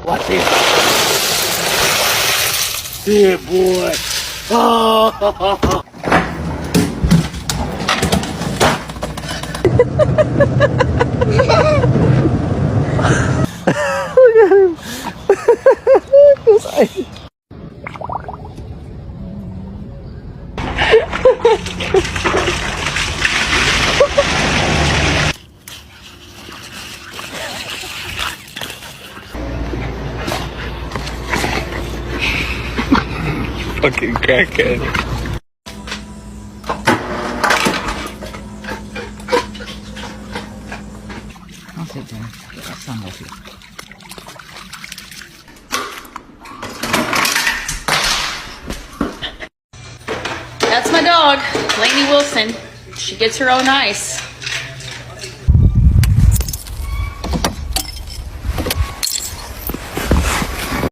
Watch this. Yeah, boy. Oh. Look at him. Those eyes. Fucking crackhead. I'll sit down. Get that sun off you. That's my dog, Lainey Wilson. She gets her own ice.